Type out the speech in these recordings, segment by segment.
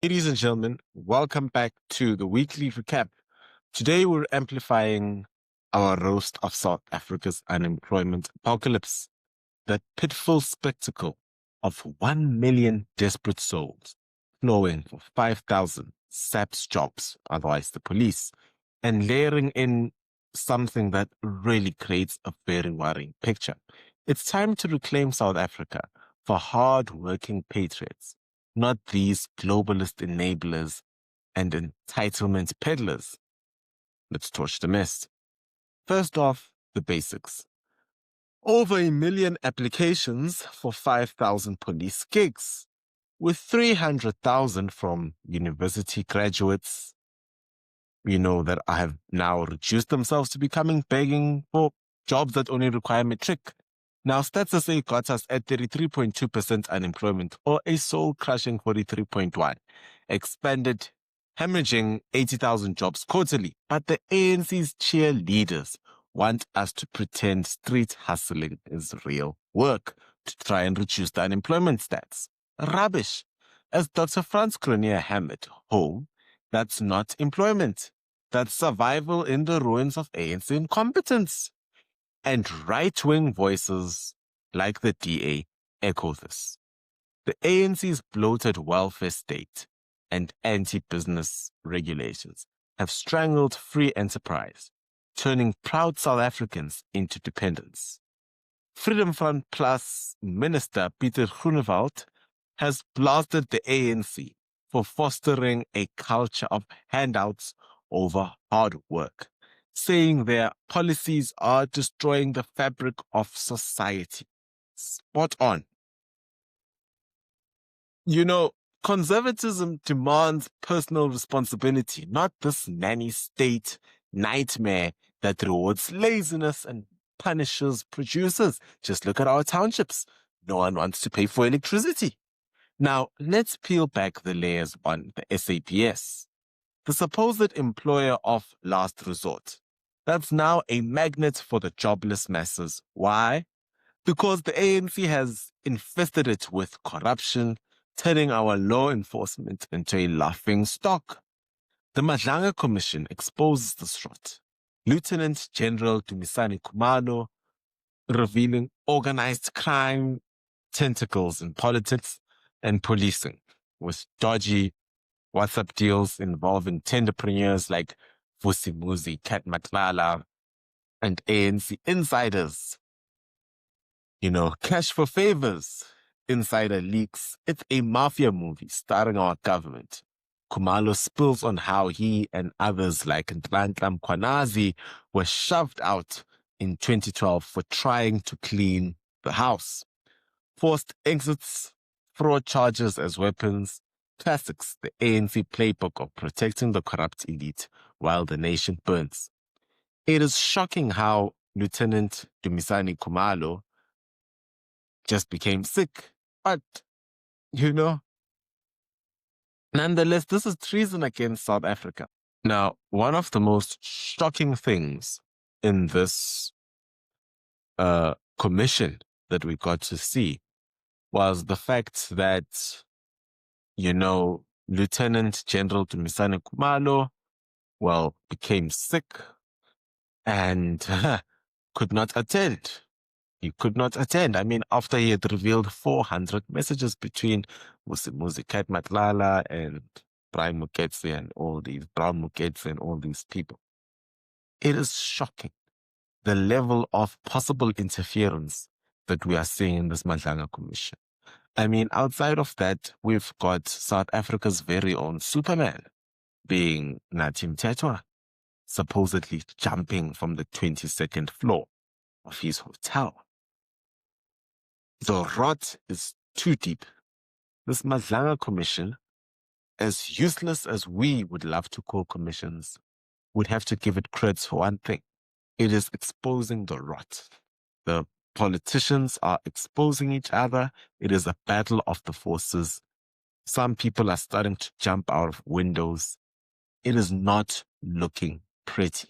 Ladies and gentlemen, welcome back to the weekly recap. Today we're amplifying our roast of South Africa's unemployment apocalypse, that pitiful spectacle of 1 million desperate souls flowing for 5,000 Saps jobs, otherwise the police, and layering in something that really creates a very worrying picture. It's time to reclaim South Africa for hard-working patriots, not these globalist enablers and entitlement peddlers. Let's torch the mess. First off, the basics. Over 1 million applications for 5,000 police gigs, with 300,000 from university graduates, that have now reduced themselves to becoming begging for jobs that only require matric. Now, StatsSA got us at 33.2% unemployment, or a soul-crushing 43.1%, expanded, hemorrhaging 80,000 jobs quarterly. But the ANC's cheerleaders want us to pretend street hustling is real work to try and reduce the unemployment stats. Rubbish. As Dr. Franz Grenier hammered home, that's not employment. That's survival in the ruins of ANC incompetence. And right-wing voices like the DA echo this. The ANC's bloated welfare state and anti-business regulations have strangled free enterprise, turning proud South Africans into dependents. Freedom Front Plus Minister Pieter Groenewald has blasted the ANC for fostering a culture of handouts over hard work, saying their policies are destroying the fabric of society. Spot on. Conservatism demands personal responsibility, not this nanny state nightmare that rewards laziness and punishes producers. Just look at our townships. No one wants to pay for electricity. Now, let's peel back the layers on the SAPS, the supposed employer of last resort. That's now a magnet for the jobless masses. Why? Because the ANC has infested it with corruption, turning our law enforcement into a laughing stock. The Madlanga Commission exposes this rot. Lieutenant General Dumisani Khumalo revealing organized crime tentacles in politics and policing, with dodgy WhatsApp deals involving tenderpreneurs like Vusimuzi, Kat Matlala, and ANC insiders. Cash for favors, insider leaks. It's a mafia movie starring our government. Khumalo spills on how he and others like Madlanga Commission were shoved out in 2012 for trying to clean the house. Forced exits, fraud charges as weapons, classics, the ANC playbook of protecting the corrupt elite while the nation burns. It is shocking how Lieutenant Dumisani Khumalo just became sick. But, nonetheless, this is treason against South Africa. Now, one of the most shocking things in this commission that we got to see was the fact that, Lieutenant General Dumisani Khumalo, became sick and could not attend. He could not attend. After he had revealed 400 messages between Vusimuzi, Kat Matlala, and Brown Moketse and all these people. It is shocking, the level of possible interference that we are seeing in this Madlanga Commission. Outside of that, we've got South Africa's very own Superman, being Nathi Mthethwa, supposedly jumping from the 22nd floor of his hotel. The rot is too deep. This Madlanga Commission, as useless as we would love to call commissions, would have to give it credit for one thing. It is exposing the rot. The politicians are exposing each other. It is a battle of the forces. Some people are starting to jump out of windows. It is not looking pretty.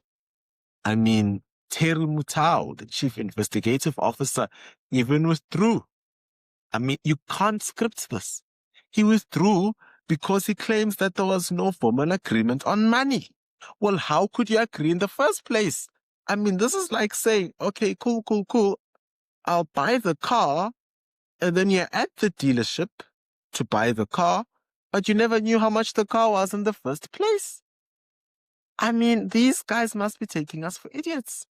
Terry Mutau, the chief investigative officer, even withdrew. You can't script this. He withdrew because he claims that there was no formal agreement on money. Well, how could you agree in the first place? I mean, this is like saying, okay, cool, cool, cool. I'll buy the car, and then you're at the dealership to buy the car, but you never knew how much the car was in the first place. I mean, these guys must be taking us for idiots.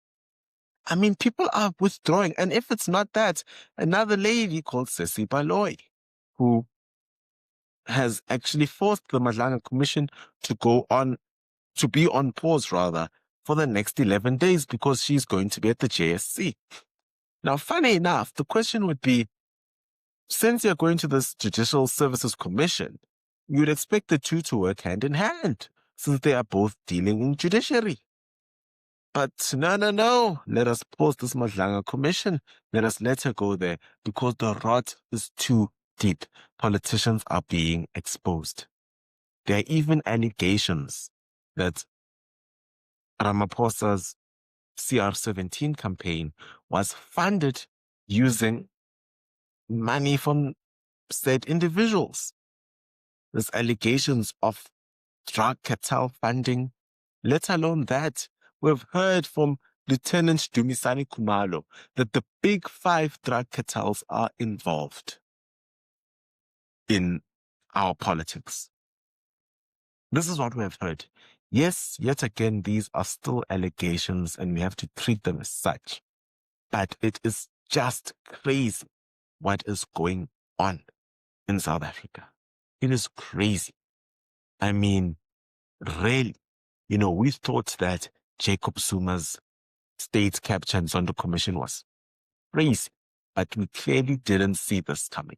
I mean, people are withdrawing. And if it's not that, another lady called Sissy Baloy, who has actually forced the Madlanga Commission to be on pause rather, for the next 11 days because she's going to be at the JSC. Now, funny enough, the question would be, since you're going to this Judicial Services Commission, you'd expect the two to work hand in hand, since they are both dealing in judiciary. But no. Let us pause this Madlanga Commission. Let her go there because the rot is too deep. Politicians are being exposed. There are even allegations that Ramaphosa's CR17 campaign was funded using money from said individuals. There's allegations of drug cartel funding, let alone that. We've heard from Lieutenant Dumisani Kumalo that the big 5 drug cartels are involved in our politics. This is what we have heard. Yes, yet again, these are still allegations and we have to treat them as such. But it is just crazy what is going on in South Africa. It is crazy. I mean, really, we thought that Jacob Zuma's state capture and Zondo Commission was crazy, but we clearly didn't see this coming.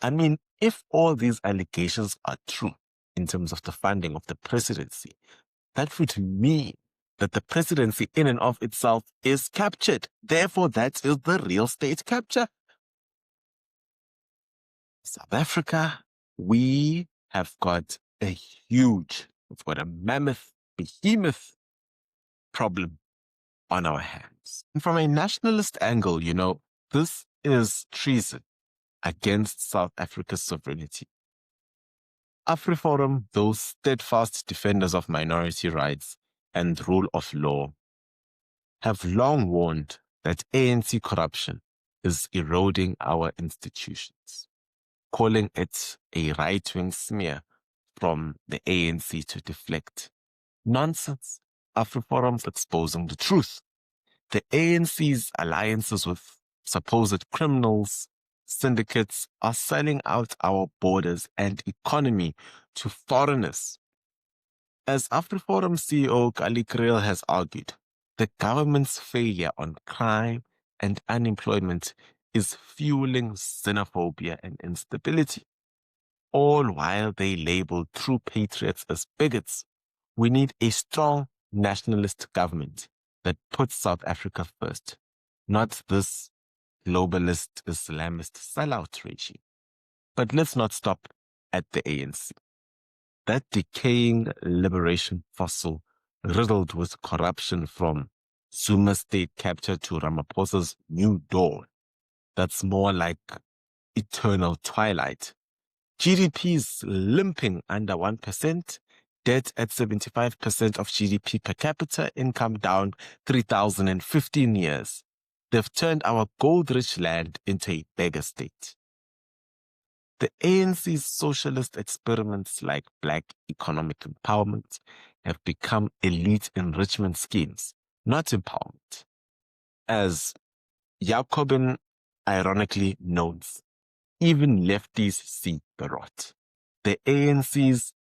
I mean, if all these allegations are true in terms of the funding of the presidency, that would mean that the presidency in and of itself is captured. Therefore, that is the real state capture. South Africa, we have got we've got a behemoth problem on our hands. And from a nationalist angle, this is treason against South Africa's sovereignty. AfriForum, those steadfast defenders of minority rights and rule of law, have long warned that ANC corruption is eroding our institutions, calling it a right-wing smear from the ANC to deflect. Nonsense. AfriForum's exposing the truth. The ANC's alliances with supposed criminals, syndicates are selling out our borders and economy to foreigners. As AfriForum CEO Kali Kriel has argued, the government's failure on crime and unemployment is fueling xenophobia and instability. All while they label true patriots as bigots. We need a strong nationalist government that puts South Africa first, not this globalist Islamist sellout regime. But let's not stop at the ANC. That decaying liberation fossil riddled with corruption from Zuma state capture to Ramaphosa's new dawn, that's more like eternal twilight. GDP's limping under 1%, debt at 75% of GDP per capita, income down 3,015 years. They've turned our gold-rich land into a beggar state. The ANC's socialist experiments like black economic empowerment have become elite enrichment schemes, not empowerment. As Jacobin ironically notes, even lefties see the rot. The ANC's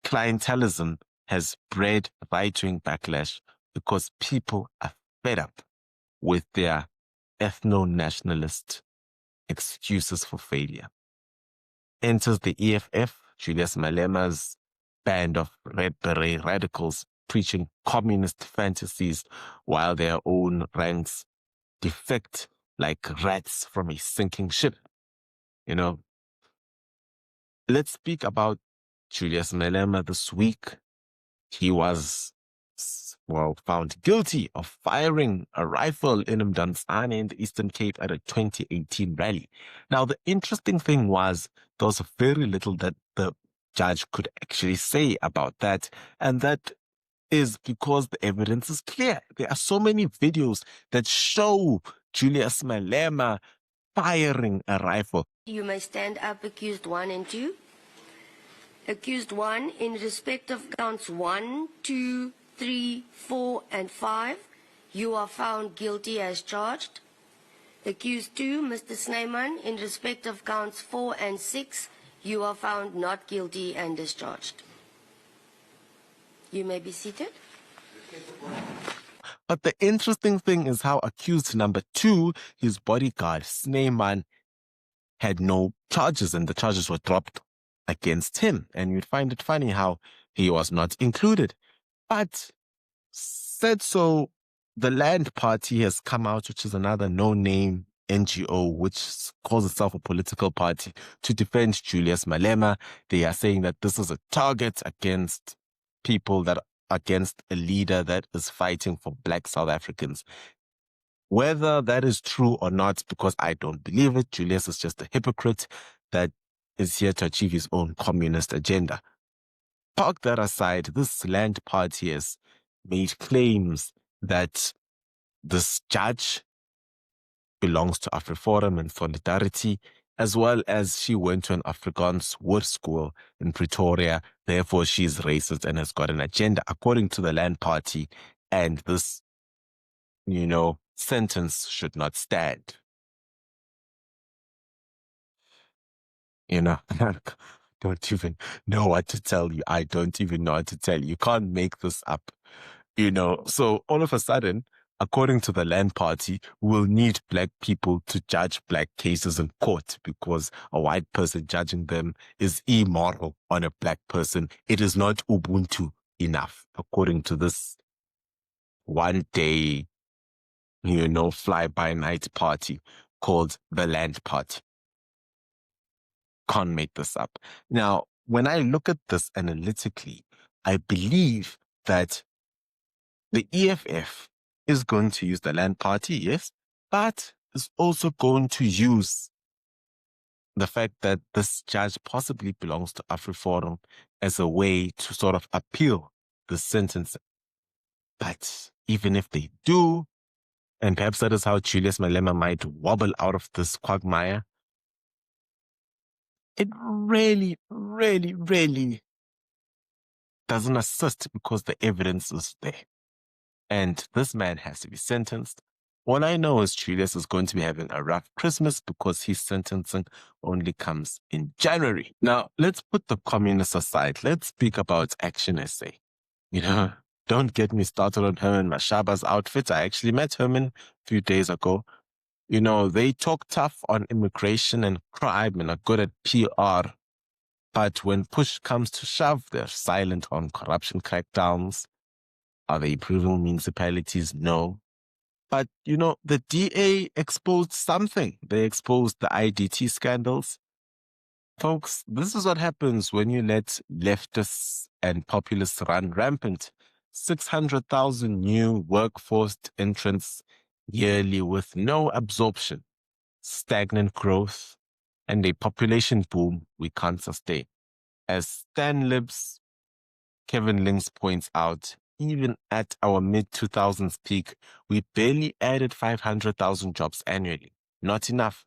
clientelism has bred right-wing backlash because people are fed up with their ethno-nationalist excuses for failure. Enters the EFF, Julius Malema's band of red beret radicals preaching communist fantasies while their own ranks defect like rats from a sinking ship. Let's speak about Julius Malema this week. He was, found guilty of firing a rifle in Ngcamane in the Eastern Cape at a 2018 rally. Now, the interesting thing was there was very little that the judge could actually say about that. And that is because the evidence is clear. There are so many videos that show Julius Malema firing a rifle. You may stand up, accused 1 and 2. Accused 1, in respect of counts 1, 2, 3, 4, and 5, you are found guilty as charged. Accused 2, Mr. Ngcamane, in respect of counts 4 and 6, you are found not guilty and discharged. You may be seated. But the interesting thing is how accused number 2, his bodyguard, Ngcamane, had no charges, and the charges were dropped against him. And you'd find it funny how he was not included. But said so, the Land Party has come out, which is another no-name NGO, which calls itself a political party, to defend Julius Malema. They are saying that this is a target against people, that against a leader that is fighting for Black South Africans. Whether that is true or not, because I don't believe it, Julius is just a hypocrite that is here to achieve his own communist agenda. Park that aside, this Land Party has made claims that this judge belongs to AfriForum and Solidarity, as well as she went to an Afrikaans word school in Pretoria. Therefore, she's racist and has got an agenda, according to the Land Party. And this, sentence should not stand. Don't even know what to tell you. I don't even know what to tell you. You can't make this up. So all of a sudden, according to the Land Party, we'll need Black people to judge Black cases in court because a white person judging them is immoral on a Black person. It is not Ubuntu enough, according to this one-day, fly-by-night party called the Land Party. Can't make this up. Now, when I look at this analytically, I believe that the EFF is going to use the Land Party, yes, but is also going to use the fact that this judge possibly belongs to AfriForum as a way to sort of appeal the sentence. But even if they do, and perhaps that is how Julius Malema might wobble out of this quagmire, it really, really, really doesn't assist because the evidence is there. And this man has to be sentenced. All I know is Julius is going to be having a rough Christmas because his sentencing only comes in January. Now, let's put the communists aside. Let's speak about ActionSA. Don't get me started on Herman Mashaba's outfit. I actually met Herman a few days ago. They talk tough on immigration and crime and are good at PR. But when push comes to shove, they're silent on corruption crackdowns. Are they improving municipalities? No. But, the DA exposed something. They exposed the IDT scandals. Folks, this is what happens when you let leftists and populists run rampant. 600,000 new workforce entrants yearly with no absorption, stagnant growth, and a population boom we can't sustain. As Stan Libs Kevin Links points out, even at our mid-2000s peak, we barely added 500,000 jobs annually. Not enough.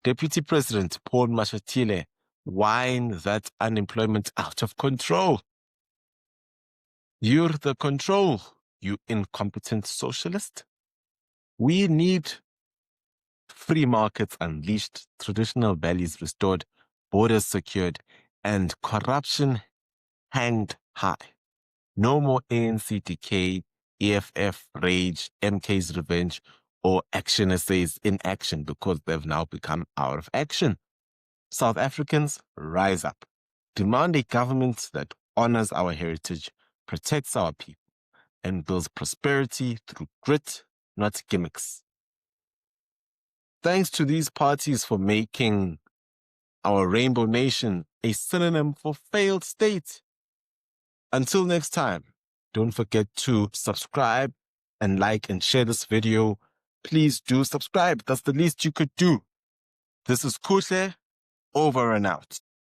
Deputy President Paul Mashatile whined that unemployment out of control. You're the control, you incompetent socialist. We need free markets unleashed, traditional values restored, borders secured, and corruption hanged high. No more ANC decay, EFF rage, MK's revenge, or ActionSA's inaction because they've now become out of action. South Africans, rise up. Demand a government that honors our heritage, protects our people, and builds prosperity through grit, not gimmicks. Thanks to these parties for making our rainbow nation a synonym for failed state. Until next time, don't forget to subscribe and like and share this video. Please do subscribe. That's the least you could do. This is Kuhle, over and out.